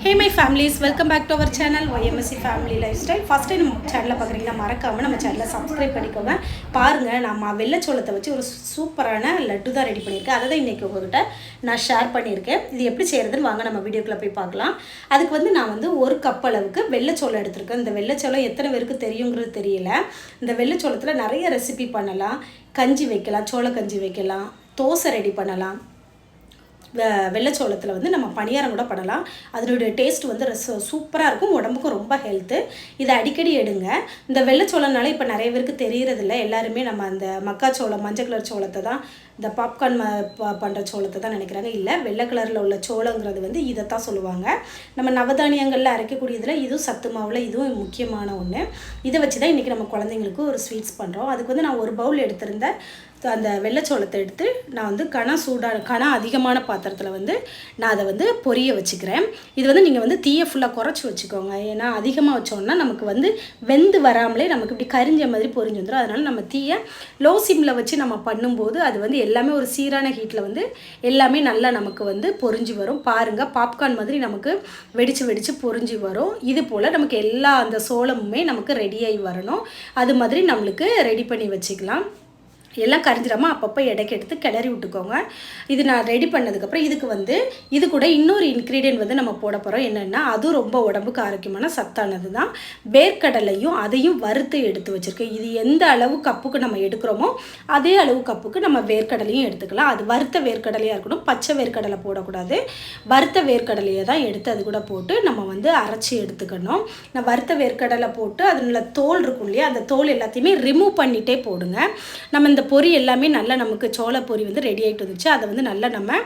Hey my families, welcome back to our channel YMSC Family Lifestyle. First time நம்ம சேனலை பார்க்குறீங்கன்னா மறக்காமல் நம்ம சேனலை சப்ஸ்கிரைப் பண்ணிக்கோங்க. பாருங்கள், நம்ம வெள்ளைச்சோளத்தை வச்சு ஒரு சூப்பரான லட்டு தான் ரெடி பண்ணியிருக்கேன். அதை தான் இன்றைக்கி உங்கள்கிட்ட நான் ஷேர் பண்ணியிருக்கேன். இது எப்படி செய்கிறதுன்னு வாங்க நம்ம வீடியோக்குள்ளே போய் பார்க்கலாம். அதுக்கு நான் ஒரு கப் அளவுக்கு வெள்ளைச்சோளம் எடுத்திருக்கேன். இந்த வெள்ளைச்சோளம் எத்தனை பேருக்கு தெரியுங்கிறது தெரியல. இந்த வெள்ளைச்சோளத்தில் நிறைய ரெசிபி பண்ணலாம். கஞ்சி வைக்கலாம், சோள கஞ்சி வைக்கலாம், தோசை ரெடி பண்ணலாம். வெள்ளைச்சோளத்தில் நம்ம பணியாரம் கூட பண்ணலாம். அதனுடைய டேஸ்ட் சூப்பராக இருக்கும், உடம்புக்கும் ரொம்ப ஹெல்த்து. இதை அடிக்கடி எடுங்க. இந்த வெள்ளைச்சோளம்னால இப்போ நிறைய பேருக்கு தெரியறதில்ல. எல்லாருமே நம்ம அந்த மக்காச்சோளம், மஞ்சள் கலர் சோளத்தை தான், இந்த பாப்கார்ன் பண்ணுற சோளத்தை தான் நினைக்கிறாங்க. இல்லை, வெள்ளை கலரில் உள்ள சோளங்கிறது இதைத்தான் சொல்லுவாங்க. நம்ம நவதானியங்களில் அரைக்கக்கூடியதில் இதுவும் சத்து மாவில் இதுவும் முக்கியமான ஒன்று. இதை வச்சு தான் இன்றைக்கி நம்ம குழந்தைங்களுக்கு ஒரு ஸ்வீட்ஸ் பண்ணுறோம். அதுக்கு நான் ஒரு பவுல் எடுத்திருந்தேன். அந்த வெள்ளைச்சோளத்தை எடுத்து நான் கனம் அதிகமான பாத்திரத்தில் நான் அதை பொரிய வச்சுக்கிறேன். இது நீங்கள் தீயை ஃபுல்லாக குறைச்சி வச்சுக்கோங்க. ஏன்னா அதிகமாக வச்சோன்னா நமக்கு வெந்து வராமலே நமக்கு இப்படி கரிஞ்ச மாதிரி பொரிஞ்சு வந்துடும். அதனால் நம்ம தீயை லோ சிம்மில் வச்சு நம்ம பண்ணும்போது அது எல்லாமே ஒரு சீரான ஹீட்டில் எல்லாமே நல்லா நமக்கு பொரிஞ்சு வரும். பாருங்கள், பாப்கார்ன் மாதிரி நமக்கு வெடித்து பொரிஞ்சு வரும். இது போல் நமக்கு எல்லா அந்த சோளமுமே நமக்கு ரெடியாகி வரணும். அது மாதிரி நம்மளுக்கு ரெடி பண்ணி வச்சுக்கலாம். எல்லாம் கரிஞ்சிடாமல் அப்பப்போ இடைக்கு எடுத்து கிளறி விட்டுக்கோங்க. இது நான் ரெடி பண்ணதுக்கப்புறம் இதுக்கு இது கூட இன்னொரு இன்க்ரீடியன்ட் நம்ம போட போகிறோம். என்னென்னா அதுவும் ரொம்ப உடம்புக்கு ஆரோக்கியமான சத்தானது தான். வேர்க்கடலையும் அதையும் வறுத்து எடுத்து வச்சுருக்கேன். இது எந்த அளவு கப்புக்கு நம்ம எடுக்கிறோமோ அதே அளவு கப்புக்கு நம்ம வேர்க்கடலையும் எடுத்துக்கலாம். அது வறுத்த வேர்க்கடலையாக இருக்கணும், பச்சை வேர்க்கடலை போடக்கூடாது. வறுத்த வேர்க்கடலையை தான் எடுத்து அது கூட போட்டு நம்ம அரைச்சி எடுத்துக்கணும். நான் வறுத்த வேர்க்கடலை போட்டு அதில் தோல் இருக்கும் இல்லையா, அந்த தோல் எல்லாத்தையுமே ரிமூவ் பண்ணிகிட்டே போடுங்க. நம்ம இந்த பொரி எல்லாமே நல்லா நமக்கு சோள பொரி ரெடி ஆகிட்டு வந்துச்சு. அதை நல்லா நம்ம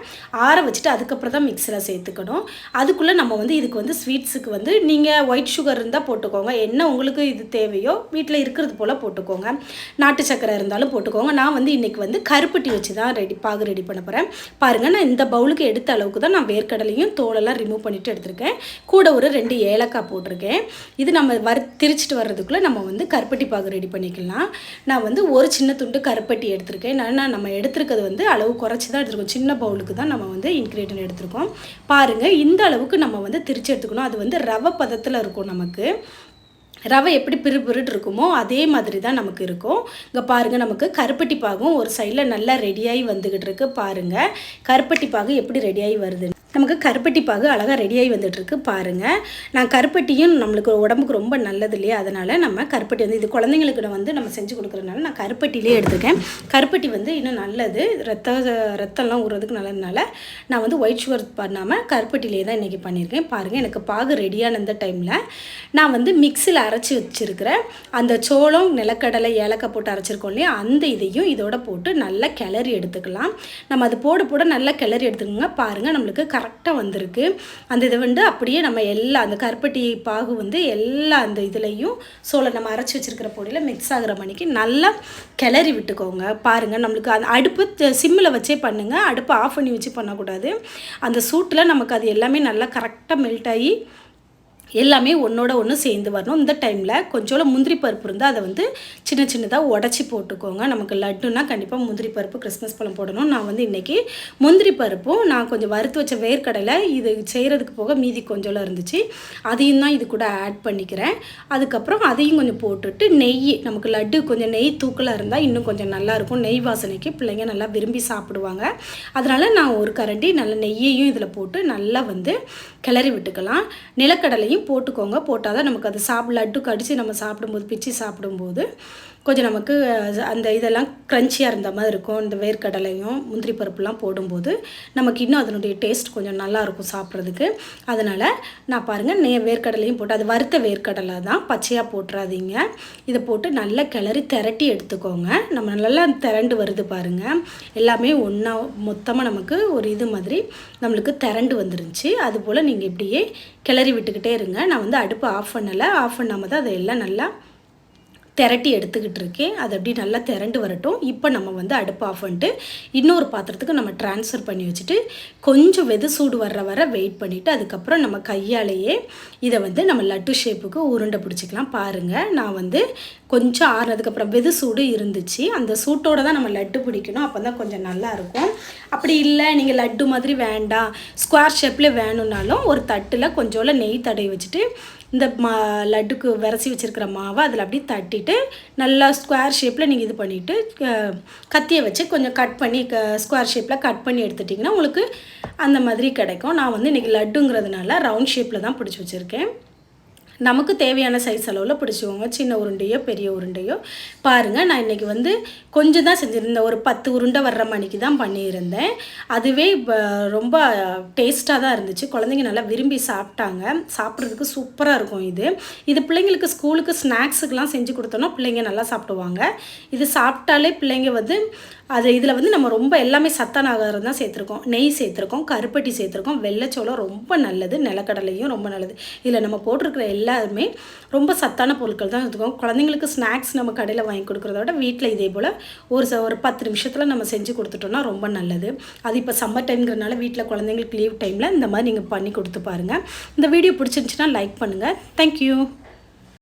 ஆற வச்சுட்டு அதுக்கப்புறம் தான் மிக்ஸில் சேர்த்துக்கணும். அதுக்குள்ளே நம்ம இதுக்கு ஸ்வீட்ஸுக்கு நீங்கள் ஒயிட் சுகர் இருந்தால் போட்டுக்கோங்க. என்ன உங்களுக்கு இது தேவையோ வீட்டில் இருக்கிறது போல் போட்டுக்கோங்க. நாட்டு சக்கரை இருந்தாலும் போட்டுக்கோங்க. நான் இன்றைக்கி கருப்பட்டி வச்சு தான் பாகு ரெடி பண்ண போகிறேன். பாருங்கள், நான் இந்த பவுலுக்கு எடுத்த அளவுக்கு தான் நான் வேர்க்கடலையும் தோலெல்லாம் ரிமூவ் பண்ணிவிட்டு எடுத்திருக்கேன். கூட ஒரு 2 ஏலக்காய் போட்டிருக்கேன். இது நம்ம திரிச்சிட்டு வர்றதுக்குள்ளே நம்ம கருப்பட்டி பாகு ரெடி பண்ணிக்கலாம். நான் ஒரு சின்ன துண்டு கருப்பட்டி எடுத்திருக்கேன். நம்ம எடுத்துருக்கிறது அளவு குறைச்சி தான் எடுத்துருக்கோம். சின்ன பவுலுக்கு தான் நம்ம இன்க்ரீடியன்ட் எடுத்துருக்கோம். பாருங்கள், இந்த அளவுக்கு நம்ம திரிச்சு எடுத்துக்கணும். அது ரவை பதத்தில் இருக்கும். நமக்கு ரவை எப்படி பிறுபிறுட்டு இருக்குமோ அதே மாதிரி தான் நமக்கு இருக்கும். இங்கே பாருங்கள், நமக்கு கருப்பட்டி பாகும் ஒரு சைடில் நல்லா ரெடியாகி வந்துக்கிட்டு இருக்கு. பாருங்கள், கருப்பட்டி பாகு எப்படி ரெடியாகி வருது. நமக்கு கருப்பட்டி பாகு அழகாக ரெடியாகி வந்துட்டுருக்கு. பாருங்கள், நான் கருப்பட்டியும் நம்மளுக்கு உடம்புக்கு ரொம்ப நல்லது இல்லையா, அதனால் நம்ம கருப்பட்டி இது குழந்தைங்களுக்கு நம்ம செஞ்சு கொடுக்குறதுனால நான் கருப்பட்டிலே எடுத்துக்கேன். கருப்பட்டி இன்னும் நல்லது, ரத்தம்லாம் ஊறுறதுக்கு நல்லதுனால நான் ஒயிட் சுகர் பண்ணாமல் கருப்பட்டிலே தான் இன்றைக்கி பண்ணியிருக்கேன். பாருங்கள், எனக்கு பாகு ரெடியான இந்த டைமில் நான் மிக்ஸியில் அரைச்சி வச்சுருக்கிறேன் அந்த சோளம், நிலக்கடலை, ஏலக்காய் போட்டு அரைச்சிருக்கோம் இல்லையா, அந்த இதையும் இதோட போட்டு நல்லா கிளறி எடுத்துக்கலாம். நம்ம அது போட நல்லா கிளறி எடுத்துக்கோங்க. பாருங்கள், நம்மளுக்கு கரெக்டாக வந்திருக்கு. அந்த இதை அப்படியே நம்ம அந்த கருப்பட்டி பாகு எல்லா அந்த இதுலேயும் சோளம் நம்ம அரைச்சி வச்சுருக்கிற பொடியில் மிக்ஸ் ஆகிற மணிக்கு நல்லா கிளறி விட்டுக்கோங்க. பாருங்கள், நம்மளுக்கு அந்த அடுப்பு சிம்மில் வச்சே பண்ணுங்கள். அடுப்பை ஆஃப் பண்ணி வச்சு பண்ணக்கூடாது. அந்த சூட்டில் நமக்கு அது எல்லாமே நல்லா கரெக்டாக மெல்ட் ஆகி எல்லாமே ஒன்றோட ஒன்று சேர்ந்து வரணும். இந்த டைமில் கொஞ்சோட முந்திரி பருப்பு இருந்தால் அதை சின்ன சின்னதாக உடச்சி போட்டுக்கோங்க. நமக்கு லட்டுன்னா கண்டிப்பாக முந்திரி பருப்பு, கிறிஸ்மஸ் பழம் போடணும். நான் இன்றைக்கி முந்திரி பருப்பும் நான் கொஞ்சம் வறுத்து வச்ச வேர்க்கடலை இது செய்கிறதுக்கு போக மீதி கொஞ்சம் இருந்துச்சு, அதையும் தான் இது கூட ஆட் பண்ணிக்கிறேன். அதுக்கப்புறம் அதையும் கொஞ்சம் போட்டுட்டு நெய், நமக்கு லட்டு கொஞ்சம் நெய் தூக்கலாக இருந்தால் இன்னும் கொஞ்சம் நல்லாயிருக்கும். நெய் வாசனைக்கு பிள்ளைங்க நல்லா விரும்பி சாப்பிடுவாங்க. அதனால் நான் ஒரு கரண்டி நல்ல நெய்யையும் இதில் போட்டு நல்லா கிளறி விட்டுக்கலாம். நிலக்கடலையும் போட்டுக்கோங்க. போட்டால் தான் நமக்கு அது லட்டு கடிச்சு நம்ம சாப்பிடும்போது, பிச்சு சாப்பிடும்போது கொஞ்சம் நமக்கு அந்த இதெல்லாம் க்ரன்ச்சியாக இருந்த மாதிரி இருக்கும். இந்த வேர்க்கடலையும் முந்திரி பருப்புலாம் போடும்போது நமக்கு இன்னும் அதனுடைய டேஸ்ட் கொஞ்சம் நல்லாயிருக்கும் சாப்பிட்றதுக்கு. அதனால் நான் பாருங்கள், வேர்க்கடலையும் போட்டு, அது வறுத்த வேர்க்கடலை தான், பச்சையாக போட்டுறாதீங்க. இதை போட்டு நல்லா கிளறி திரட்டி எடுத்துக்கோங்க. நம்ம நல்லா திரண்டு வருது பாருங்கள், எல்லாமே ஒன்றா மொத்தமாக நமக்கு ஒரு இது மாதிரி நம்மளுக்கு திரண்டு வந்துருந்துச்சு. அதுபோல் நீங்கள் இப்படியே கிளறி விட்டுக்கிட்டே இருங்க. நான் அடுப்பு ஆஃப் பண்ணலை, ஆஃப் பண்ணாமல் தான் அதை எல்லாம் நல்லா திரட்டி எடுத்துக்கிட்டு இருக்கேன். அது அப்படி நல்லா திரண்டு வரட்டும். இப்போ நம்ம அடுப்பு ஆஃப் பண்ணிட்டு இன்னொரு பாத்திரத்துக்கு நம்ம ட்ரான்ஸ்ஃபர் பண்ணி வச்சுட்டு கொஞ்சம் வெது சூடு வர வெயிட் பண்ணிவிட்டு அதுக்கப்புறம் நம்ம கையாலேயே இதை நம்ம லட்டு ஷேப்புக்கு உருண்டை பிடிச்சிக்கலாம். பாருங்கள், நான் கொஞ்சம் ஆறுனதுக்கப்புறம் வெது சூடு இருந்துச்சு. அந்த சூட்டோடு தான் நம்ம லட்டு பிடிக்கணும். அப்போ தான் கொஞ்சம் நல்லாயிருக்கும். அப்படி இல்லை நீங்கள் லட்டு மாதிரி வேண்டாம், ஸ்கொயர் ஷேப்பில் வேணும்னாலும் ஒரு தட்டில் கொஞ்சோல நெய் தடவி வச்சுட்டு இந்த லட்டுக்கு விரசி வச்சுருக்கிற மாவை அதில் அப்படியே தட்டிட்டு நல்லா ஸ்கொயர் ஷேப்பில் நீங்கள் இது பண்ணிவிட்டு கத்தியை வச்சு கொஞ்சம் கட் பண்ணி ஸ்கொயர் ஷேப்பில் கட் பண்ணி எடுத்துட்டிங்கன்னா உங்களுக்கு அந்த மாதிரி கிடைக்கும். நான் வந்து இன்றைக்கி லட்டுங்கிறதுனால ரவுண்ட் ஷேப்பில் தான் பிடிச்சி வச்சுருக்கேன். நமக்கு தேவையான சைஸ் அளவில் பிடிச்சிக்கோங்க, சின்ன உருண்டையோ பெரிய உருண்டையோ. பாருங்கள், நான் இன்றைக்கி வந்து கொஞ்சம் தான் செஞ்சுருந்தேன், ஒரு 10 உருண்டை வர்ற மணிக்கு தான் பண்ணியிருந்தேன். அதுவே ரொம்ப டேஸ்ட்டாக தான் இருந்துச்சு. குழந்தைங்க நல்லா விரும்பி சாப்பிட்டாங்க. சாப்பிட்றதுக்கு சூப்பராக இருக்கும். இது பிள்ளைங்களுக்கு ஸ்கூலுக்கு ஸ்நாக்ஸுக்கெலாம் செஞ்சு கொடுத்தோன்னா பிள்ளைங்க நல்லா சாப்பிடுவாங்க. இது சாப்பிட்டாலே பிள்ளைங்க வந்து இதில் வந்து நம்ம ரொம்ப எல்லாமே சத்தான ஆகாரம் தான் சேர்த்துருக்கோம். நெய் சேர்த்துருக்கோம், கருப்பட்டி சேர்த்துருக்கோம், வெள்ளைச்சோளம் ரொம்ப நல்லது, நிலக்கடலையும் ரொம்ப நல்லது. இதில் நம்ம போட்டிருக்கிற எல்லாருமே ரொம்ப சத்தான பொருட்கள் தான் இருக்கும். குழந்தைங்களுக்கு ஸ்நாக்ஸ் நம்ம கடையில் வாங்கி கொடுக்குறத விட வீட்டில் இதே போல் ஒரு 10 நிமிஷத்தில் நம்ம செஞ்சு கொடுத்துட்டோம்னா ரொம்ப நல்லது. அது இப்போ சம்மர் டைம்ங்கிறனால வீட்டில் குழந்தைங்களுக்கு லீவ் டைமில் இந்த மாதிரி நீங்கள் பண்ணி கொடுத்து பாருங்கள். இந்த வீடியோ பிடிச்சிருந்துச்சுன்னா லைக் பண்ணுங்கள். தேங்க்யூ.